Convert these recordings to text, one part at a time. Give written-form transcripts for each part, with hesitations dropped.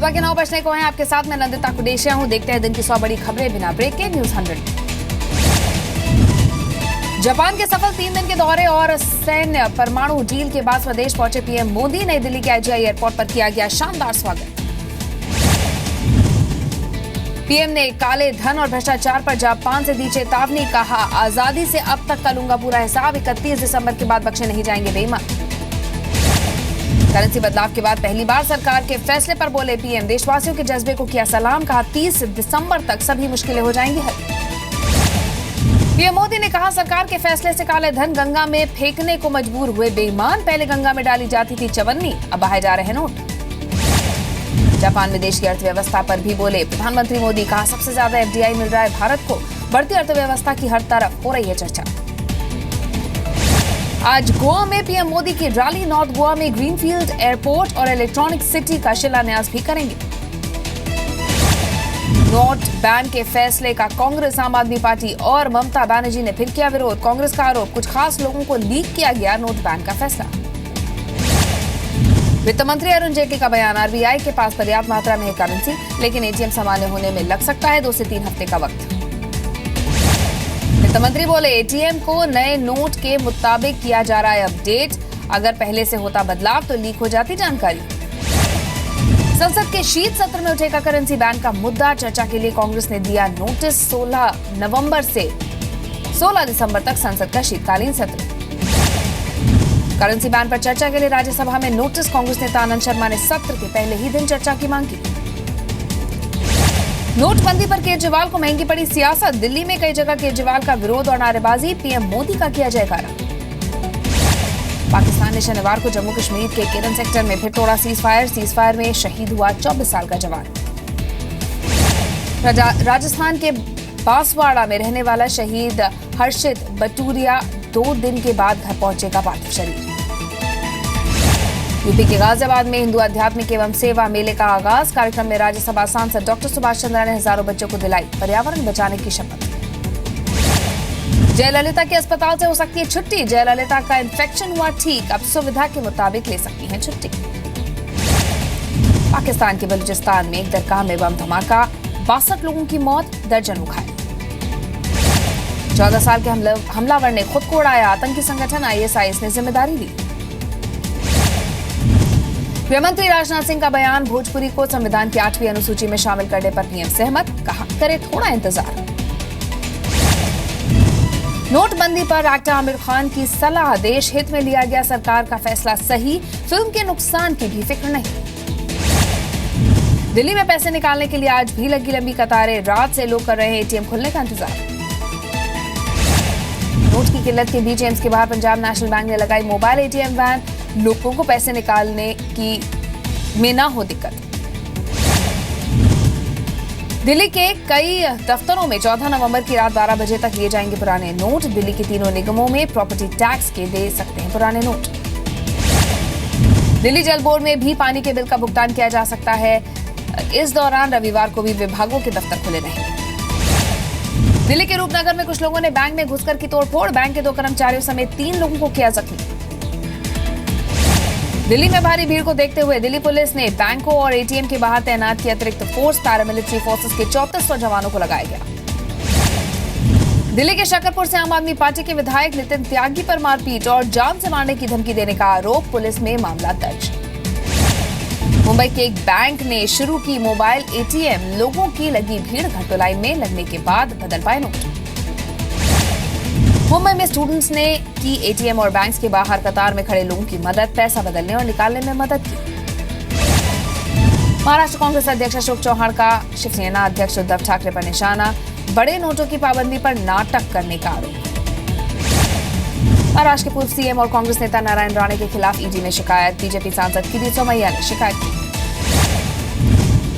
सुबह के 9 बजने को हैं। आपके साथ मैं नंदिता कुडेशिया हूं। देखते हैं दिन की 100 बड़ी खबरें बिना ब्रेक के न्यूज 100। जापान के सफल 3 दिन के दौरे और सैन्य परमाणु डील के बाद स्वदेश पहुंचे पीएम मोदी। नई दिल्ली के आईजीआई एयरपोर्ट पर किया गया शानदार स्वागत। पीएम ने काले धन और भ्रष्टाचार पर जापान से दी चेतावनी। कहा, आजादी से अब तक का लूंगा पूरा हिसाब। 31 दिसंबर के बाद बख्शे नहीं जाएंगे बेईमान। करेंसी बदलाव के बाद पहली बार सरकार के फैसले पर बोले पीएम। देशवासियों के जज्बे को किया सलाम। कहा, 30 दिसंबर तक सभी मुश्किलें हो जाएंगी हल। पीएम मोदी ने कहा, सरकार के फैसले से काले धन गंगा में फेंकने को मजबूर हुए बेईमान। पहले गंगा में डाली जाती थी चवन्नी, अब बहाए जा रहे नोट। जापान में देश की अर्थव्यवस्था पर भी बोले प्रधानमंत्री मोदी। कहा, सबसे ज्यादा एफडीआई मिल रहा है भारत को। बढ़ती अर्थव्यवस्था की हर तरफ हो रही है चर्चा। आज गोवा में पीएम मोदी की रैली। नॉर्थ गोवा में ग्रीनफील्ड एयरपोर्ट और इलेक्ट्रॉनिक सिटी का शिलान्यास भी करेंगे। नोट बैन के फैसले का कांग्रेस, आम आदमी पार्टी और ममता बनर्जी ने फिर किया विरोध। कांग्रेस का आरोप, कुछ खास लोगों को लीक किया गया नोट बैन का फैसला। वित्त मंत्री अरुण जेटली का बयान। आरबीआई के पास पर्याप्त मात्रा में है करेंसी, लेकिन एटीएम सामान्य होने में लग सकता है 2 से 3 हफ्ते का वक्त। वित्त मंत्री बोले, एटीएम को नए नोट के मुताबिक किया जा रहा है अपडेट। अगर पहले से होता बदलाव तो लीक हो जाती जानकारी। संसद के शीत सत्र में उठेगा करेंसी बैन का मुद्दा। चर्चा के लिए कांग्रेस ने दिया नोटिस। 16 नवंबर से 16 दिसंबर तक संसद का शीतकालीन सत्र। करेंसी बैन पर चर्चा के लिए राज्यसभा में नोटिस। कांग्रेस नेता आनंद शर्मा ने सत्र के पहले ही दिन चर्चा की मांग की। नोटबंदी पर केजरीवाल को महंगी पड़ी सियासत। दिल्ली में कई जगह केजरीवाल का विरोध और नारेबाजी। पीएम मोदी का किया जयकारा। पाकिस्तान ने शनिवार को जम्मू कश्मीर के केरन सेक्टर में फिर तोड़ा सीजफायर में शहीद हुआ 24 साल का जवान। राजस्थान के बांसवाड़ा में रहने वाला शहीद हर्षित बटूरिया 2 दिन के बाद घर पहुंचेगा पार्थिव शरीर। यूपी के गाजियाबाद में हिंदू आध्यात्मिक एवं सेवा मेले का आगाज। कार्यक्रम में राज्यसभा सांसद डॉक्टर सुभाष चंद्रा ने हजारों बच्चों को दिलाई पर्यावरण बचाने की शपथ। जयललिता के अस्पताल से हो सकती है छुट्टी। जयललिता का इन्फेक्शन हुआ ठीक, अब सुविधा के मुताबिक ले सकती हैं छुट्टी। पाकिस्तान के बलूचिस्तान में एक दरगाह में बम धमाका, 62 लोगों की मौत, दर्जनों घायल। 14 साल के हमलावर ने खुद को उड़ाया। आतंकी संगठन आईएसआईएस ने जिम्मेदारी ली। गृहमंत्री राजनाथ सिंह का बयान। भोजपुरी को संविधान की 8वीं अनुसूची में शामिल करने पर पीएम सहमत। कहा, करे थोड़ा इंतजार। नोटबंदी पर एक्टर आमिर खान की सलाह। देश हित में लिया गया सरकार का फैसला सही। फिल्म के नुकसान की भी फिक्र नहीं। दिल्ली में पैसे निकालने के लिए आज भी लगी लंबी कतारें। रात से लोग कर रहे हैं एटीएम खुलने का इंतजार। नोट की किल्लत के बीच एम्स के बाहर पंजाब नेशनल बैंक ने लगाई मोबाइल एटीएम वैन। लोगों को पैसे निकालने की में ना हो दिक्कत। दिल्ली के कई दफ्तरों में 14 नवंबर की रात 12 बजे तक लिए जाएंगे पुराने नोट। दिल्ली के तीनों निगमों में प्रॉपर्टी टैक्स के दे सकते हैं पुराने नोट। दिल्ली जल बोर्ड में भी पानी के बिल का भुगतान किया जा सकता है। इस दौरान रविवार को भी विभागों के दफ्तर खुले रहेंगे। दिल्ली के रूपनगर में कुछ लोगों ने बैंक में घुसकर की तोड़फोड़। बैंक के 2 कर्मचारियों समेत 3 लोगों को किया जख्मी। दिल्ली में भारी भीड़ को देखते हुए दिल्ली पुलिस ने बैंकों और एटीएम के बाहर तैनात की अतिरिक्त फोर्स। पैरामिलिट्री फोर्सेस के 3400 जवानों को लगाया गया। दिल्ली के शकरपुर से आम आदमी पार्टी के विधायक नितिन त्यागी पर मारपीट और जान से मारने की धमकी देने का आरोप। पुलिस में मामला दर्ज। मुंबई के एक बैंक ने शुरू की मोबाइल एटीएम। लोगों की लगी भीड़। घंटों लाइन में लगने के बाद बदल पाए नोट। मुंबई में स्टूडेंट्स ने की एटीएम और बैंक्स के बाहर कतार में खड़े लोगों की मदद। पैसा बदलने और निकालने में मदद की। महाराष्ट्र कांग्रेस अध्यक्ष अशोक चौहान का शिवसेना अध्यक्ष उद्धव ठाकरे पर निशाना। बड़े नोटों की पाबंदी पर नाटक करने का आरोप। महाराष्ट्र के पूर्व सीएम और कांग्रेस नेता नारायण राणे के खिलाफ ईडी में शिकायत। बीजेपी सांसद किरीट सोमैया ने शिकायत की।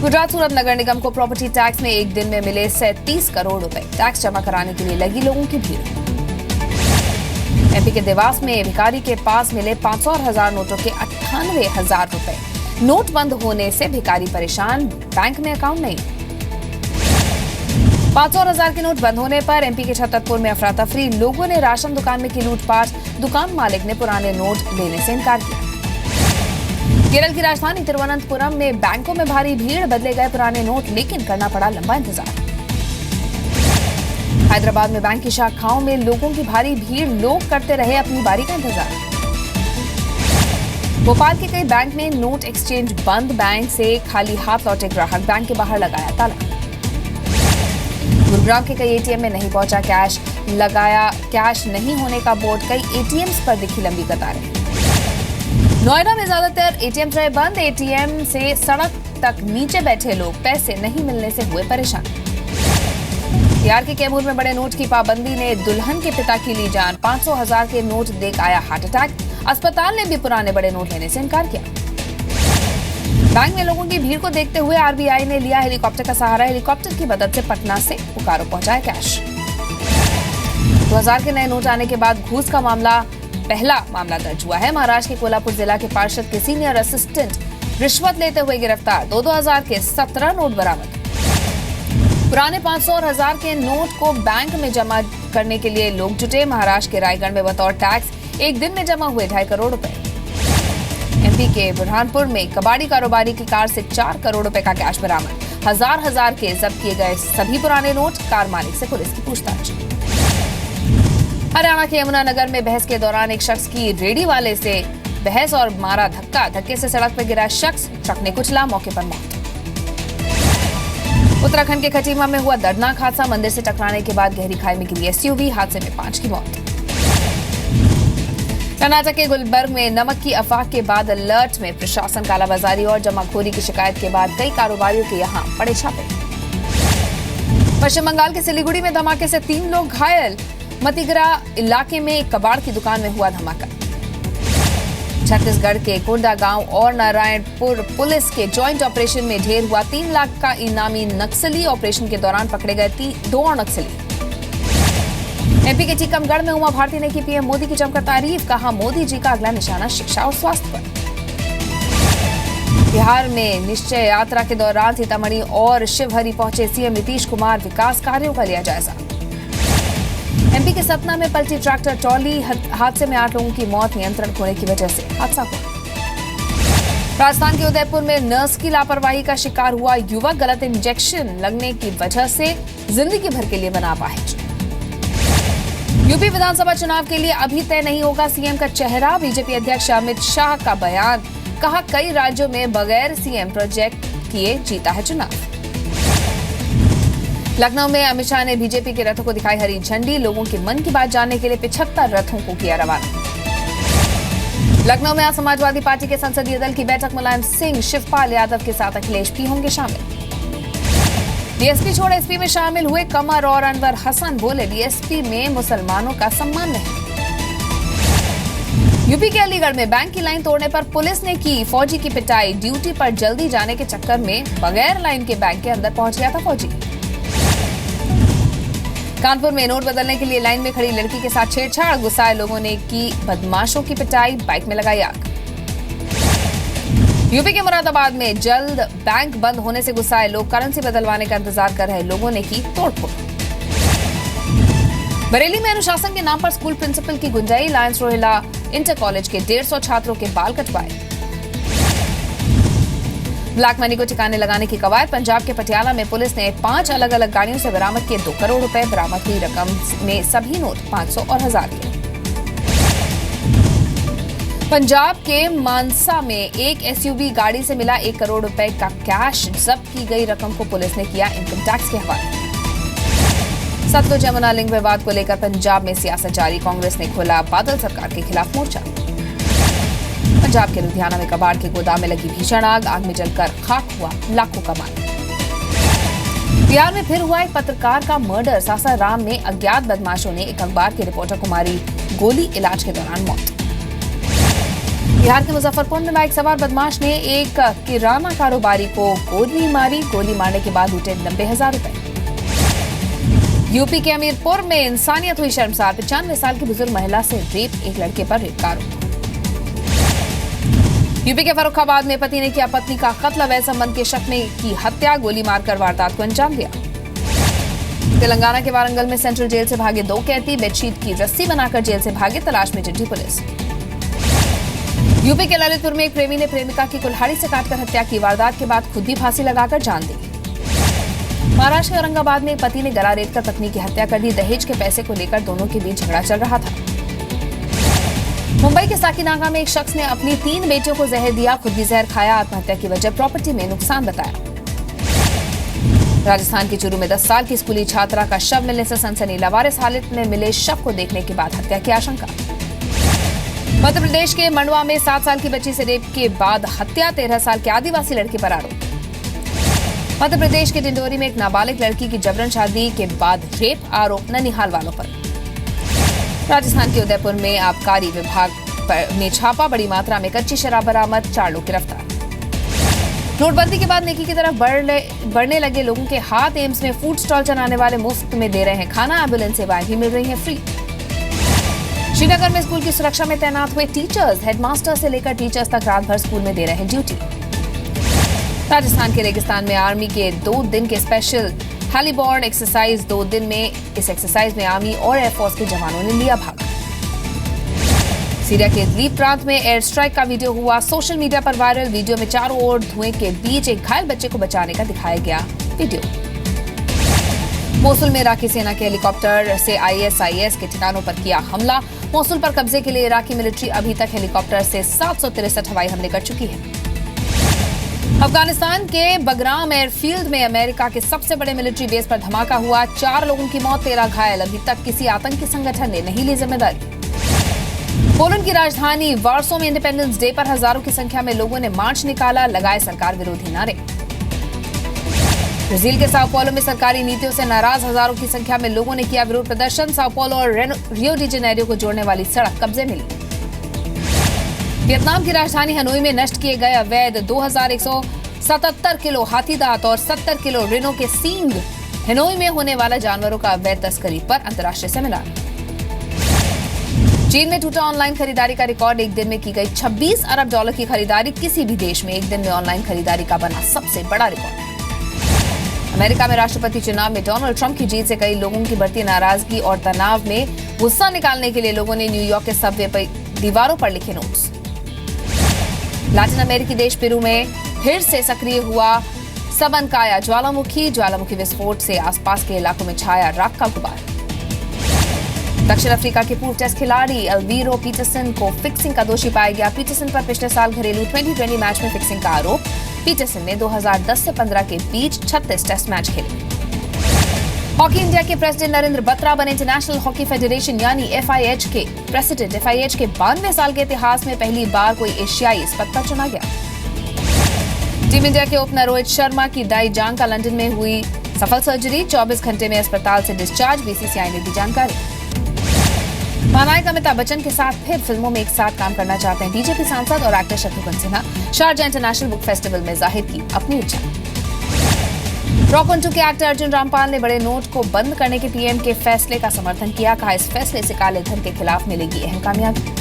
गुजरात सूरत नगर निगम को प्रॉपर्टी टैक्स में एक दिन में मिले 37 करोड़ रुपए। टैक्स जमा कराने के लिए लगी लोगों की भीड़। एमपी के देवास में भिखारी के पास मिले 500 और 1000 नोटों के 98,000 रुपए। नोट बंद होने से भिखारी परेशान। बैंक में अकाउंट नहीं। 500 और 1000 के नोट बंद होने पर एमपी के छतरपुर में अफरा तफरी। लोगों ने राशन दुकान में की लूटपाट। दुकान मालिक ने पुराने नोट लेने से इनकार किया। केरल की राजधानी तिरुवनंतपुरम में बैंकों में भारी भीड़, बदले गए पुराने नोट, लेकिन करना पड़ा लंबा इंतजार। हैदराबाद में बैंक की शाखाओं में लोगों की भारी भीड़, लोग करते रहे अपनी बारी का इंतजार। भोपाल के कई बैंक में नोट एक्सचेंज बंद, बैंक से खाली हाथ लौटे ग्राहक, बैंक के बाहर लगाया ताला। गुरुग्राम के कई एटीएम में नहीं पहुंचा कैश, लगाया कैश नहीं होने का बोर्ड, कई एटीएम्स पर दिखी लंबी कतारें। नोएडा में ज्यादातर एटीएम रहे बंद, एटीएम से सड़क तक नीचे बैठे लोग, पैसे नहीं मिलने से हुए परेशान। बिहार के कैमूर में बड़े नोट की पाबंदी ने दुल्हन के पिता की ली जान, 500,000 के नोट देख आया हार्ट अटैक, अस्पताल ने भी पुराने बड़े नोट लेने से इनकार किया। बैंक में लोगों की भीड़ को देखते हुए आरबीआई ने लिया हेलीकॉप्टर का सहारा, हेलीकॉप्टर की मदद से पटना से बोकारो पहुंचाया कैश। 2000 के नए नोट आने के बाद घूस का पहला मामला दर्ज हुआ है। महाराष्ट्र के कोल्हापुर जिला के पार्षद के सीनियर असिस्टेंट रिश्वत लेते हुए गिरफ्तार, 2000 के 17 नोट बरामद। पुराने 500 और 1000 के नोट को बैंक में जमा करने के लिए लोग जुटे। महाराष्ट्र के रायगढ़ में बतौर टैक्स एक दिन में जमा हुए 2.5 करोड़ रुपए। एमपी के बुरहानपुर में कबाड़ी कारोबारी की कार से 4 करोड़ रुपए का कैश बरामद, हजार के जब्त किए गए सभी पुराने नोट, कार मालिक से पुलिस की पूछताछ। हरियाणा के यमुनानगर में बहस के दौरान एक शख्स की रेडी वाले से बहस और मारा धक्का, धक्के से सड़क पर गिरा शख्स, ट्रक ने कुचला, मौके पर मौत। उत्तराखंड के खटीमा में हुआ दर्दनाक हादसा, मंदिर से टकराने के बाद गहरी खाई में गिरी एसयूवी, हादसे में 5 की मौत। कर्नाटक के गुलबर्ग में नमक की अफवाह के बाद अलर्ट में प्रशासन, कालाबाजारी और जमाखोरी की शिकायत के बाद कई कारोबारियों के यहां पड़े छापे। पश्चिम बंगाल के सिलीगुड़ी में धमाके से 3 लोग घायल, मतिगरा इलाके में एक कबाड़ की दुकान में हुआ धमाका। छत्तीसगढ़ के कोंडा गांव और नारायणपुर पुलिस के जॉइंट ऑपरेशन में ढेर हुआ 3 लाख का इनामी नक्सली, ऑपरेशन के दौरान पकड़े गए 2 और नक्सली। एमपी के टीकमगढ़ में उमा भारती ने की पीएम मोदी की जमकर तारीफ, कहा मोदी जी का अगला निशाना शिक्षा और स्वास्थ्य पर। बिहार में निश्चय यात्रा के दौरान सीतामढ़ी और शिवहरी पहुंचे सीएम नीतीश कुमार, विकास कार्यों का लिया जायजा। एमपी के सतना में पलटी ट्रैक्टर ट्रॉली, हादसे में 8 लोगों की मौत, नियंत्रण खोने की वजह से हादसा हुआ। राजस्थान के उदयपुर में नर्स की लापरवाही का शिकार हुआ युवक, गलत इंजेक्शन लगने की वजह से जिंदगी भर के लिए बना अपाहिज। यूपी विधानसभा चुनाव के लिए अभी तय नहीं होगा सीएम का चेहरा, बीजेपी अध्यक्ष अमित शाह का बयान, कहा कई राज्यों में बगैर सीएम प्रोजेक्ट किए जीता है चुनाव। लखनऊ में अमित शाह ने बीजेपी के रथों को दिखाई हरी झंडी, लोगों के मन की बात जानने के लिए 75 रथों को किया रवाना। लखनऊ में आज समाजवादी पार्टी के संसदीय दल की बैठक, मुलायम सिंह, शिवपाल यादव के साथ अखिलेश भी होंगे शामिल। डीएसपी छोड़ एसपी में शामिल हुए कमर और अनवर हसन, बोले डीएसपी में मुसलमानों का सम्मान नहीं। यूपी के अलीगढ़ में बैंक की लाइन तोड़ने पर पुलिस ने की फौजी की पिटाई, ड्यूटी पर जल्दी जाने के चक्कर में बगैर लाइन के बैंक के अंदर पहुंच गया था फौजी। कानपुर में नोट बदलने के लिए लाइन में खड़ी लड़की के साथ छेड़छाड़, गुस्साए लोगों ने की बदमाशों की पिटाई, बाइक में लगाई आग। यूपी के मुरादाबाद में जल्द बैंक बंद होने से गुस्साए लोग, करेंसी बदलवाने का इंतजार कर रहे लोगों ने की तोड़फोड़। बरेली में अनुशासन के नाम पर स्कूल प्रिंसिपल की गुंजाई, लायंस रोहिला इंटर कॉलेज के 150 छात्रों के बाल कटवाए। ब्लैक मनी को ठिकाने लगाने की कवायद, पंजाब के पटियाला में पुलिस ने 5 अलग अलग गाड़ियों से बरामद किए 2 करोड़ रुपए, बरामद हुई रकम में सभी नोट 500 और 1000 के। पंजाब के मानसा में एक एसयूवी गाड़ी से मिला 1 करोड़ रुपए का कैश, जब्त की गई रकम को पुलिस ने किया इनकम टैक्स के हवाले। सतलुज यमुना लिंक विवाद को लेकर पंजाब में सियासत जारी, कांग्रेस ने खोला बादल सरकार के खिलाफ मोर्चा। पंजाब के लुधियाना में कबाड़ के गोदाम में लगी भीषण आग में जलकर खाक हुआ लाखों का माल। बिहार में फिर हुआ एक पत्रकार का मर्डर, सासाराम में अज्ञात बदमाशों ने एक अखबार के रिपोर्टर को मारी गोली, इलाज के दौरान मौत। बिहार के मुजफ्फरपुर में बाइक सवार बदमाश ने एक किराना कारोबारी को गोली मारी, गोली मारने के बाद लूटे 90,000 रुपए। यूपी के अमीरपुर में इंसानियत हुई शर्मसार, 95 साल की बुजुर्ग महिला से रेप, एक लड़के पर रेप का आरोप। यूपी के फर्रुखाबाद में पति ने किया पत्नी का कत्ल, अवैध संबंध के शक में की हत्या, गोली मारकर वारदात को अंजाम दिया। तेलंगाना के वारंगल में सेंट्रल जेल से भागे 2 कैदी, बेडशीट की रस्सी बनाकर जेल से भागे, तलाश में जुटी पुलिस। यूपी के ललितपुर में एक प्रेमी ने प्रेमिका की कुल्हाड़ी से काटकर हत्या की। वारदात के बाद खुद भी फांसी लगाकर जान दी। महाराष्ट्र के औरंगाबाद में पति ने गला रेतकर पत्नी की हत्या कर दी। दहेज के पैसे को लेकर दोनों के बीच झगड़ा चल रहा था। मुंबई के साकीनागा में एक शख्स ने अपनी 3 बेटियों को जहर दिया। खुद भी जहर खाया। आत्महत्या की वजह प्रॉपर्टी में नुकसान बताया। राजस्थान के चूरू में 10 साल की स्कूली छात्रा का शव मिलने से सनसनी। लावारिस हालत में मिले शव को देखने के बाद हत्या की आशंका। मध्य प्रदेश के मंडवा में 7 साल की बच्ची से रेप के बाद हत्या। 13 साल के आदिवासी लड़के पर आरोप। मध्य प्रदेश के डिंडोरी में एक नाबालिग लड़की की जबरन शादी के बाद रेप आरोप ननिहाल वालों पर। राजस्थान के उदयपुर में आबकारी विभाग ने छापा। बड़ी मात्रा में कच्ची शराब बरामद। 4 लोग गिरफ्तार। नोटबंदी के बाद नेकी की तरफ बढ़ने लगे लोगों के हाथ। एम्स में फूड स्टॉल चलाने वाले मुफ्त में दे रहे हैं खाना। एम्बुलेंस सेवाएं भी मिल रही हैं फ्री। श्रीनगर में स्कूल की सुरक्षा में तैनात हुए टीचर्स। हेडमास्टर से लेकर टीचर्स तक रात भर स्कूल में दे रहे हैं ड्यूटी। राजस्थान के रेगिस्तान में आर्मी के 2 दिन के स्पेशल हेलीबॉर्न एक्सरसाइज। 2 दिन में इस एक्सरसाइज में आर्मी और एयरफोर्स के जवानों ने लिया भाग। सीरिया के इदलिब प्रांत में एयर स्ट्राइक का वीडियो हुआ सोशल मीडिया पर वायरल। वीडियो में चारों ओर धुएं के बीच एक घायल बच्चे को बचाने का दिखाया गया वीडियो। मोसुल में इराकी सेना के हेलीकॉप्टर से आईएसआईएस के ठिकानों पर किया हमला। मोसुल पर कब्जे के लिए इराकी मिलिट्री अभी तक हेलीकॉप्टर से 763 हवाई हमले कर चुकी है। अफगानिस्तान के बगराम एयरफील्ड में अमेरिका के सबसे बड़े मिलिट्री बेस पर धमाका हुआ। 4 लोगों की मौत, 13 घायल। अभी तक किसी आतंकी संगठन ने नहीं ली जिम्मेदारी। पोलैंड की राजधानी वार्सो में इंडिपेंडेंस डे पर हजारों की संख्या में लोगों ने मार्च निकाला। लगाए सरकार विरोधी नारे। ब्राजील के साओ paulo में सरकारी नीतियों से नाराज हजारों की संख्या में लोगों ने किया विरोध प्रदर्शन। साओ paulo और रियो डी जेनेरियो को जोड़ने वाली सड़क कब्जे में ली। वियतनाम की राजधानी हनोई में नष्ट किए गए अवैध 2177 किलो हाथी दांत और 70 किलो रिनो के सींग। हनोई में होने वाला जानवरों का अवैध तस्करी पर अंतर्राष्ट्रीय सेमिनार। चीन में टूटा ऑनलाइन खरीदारी का रिकॉर्ड। एक दिन में की गई $26 अरब की खरीदारी। किसी भी देश में एक दिन में ऑनलाइन खरीदारी का बना सबसे बड़ा रिकॉर्ड। अमेरिका में राष्ट्रपति चुनाव में डोनाल्ड ट्रंप की जीत से कई लोगों की बढ़ती नाराजगी और तनाव में गुस्सा निकालने के लिए लोगों ने न्यूयॉर्क के सबवे पर दीवारों पर लिखे नोट्स। लैटिन अमेरिकी देश पेरू में फिर से सक्रिय हुआ सबनकाया ज्वालामुखी विस्फोट से आसपास के इलाकों में छाया राख का गुबार। दक्षिण अफ्रीका के पूर्व टेस्ट खिलाड़ी अल्वीरो पीटरसन को फिक्सिंग का दोषी पाया गया। पीटरसन पर पिछले साल घरेलू 2020 मैच में फिक्सिंग का आरोप। पीटरसन ने 2010 से 15 के बीच 36 टेस्ट मैच खेले। हॉकी इंडिया के प्रेसिडेंट नरेंद्र बत्रा बने इंटरनेशनल हॉकी फेडरेशन यानी FIH के प्रेसिडेंट। FIH के 92 साल के इतिहास में पहली बार कोई एशियाई इस पद पर चुना गया। टीम इंडिया के ओपनर रोहित शर्मा की दाई जांग का लंदन में हुई सफल सर्जरी। 24 घंटे में अस्पताल से डिस्चार्ज। BCCI ने दी जानकारी। महानायक अमिताभ बच्चन के साथ फिर फिल्मों में एक साथ काम करना चाहते हैं बीजेपी सांसद और actor Shatrughan Sinha. Sharjah International Book Festival में जाहिर की अपनी इच्छा। रॉक ऑन 2 के एक्टर अर्जुन रामपाल ने बड़े नोट को बंद करने के PM के फैसले का समर्थन किया। कहा, इस फैसले से काले धन के खिलाफ मिलेगी अहम कामयाबी।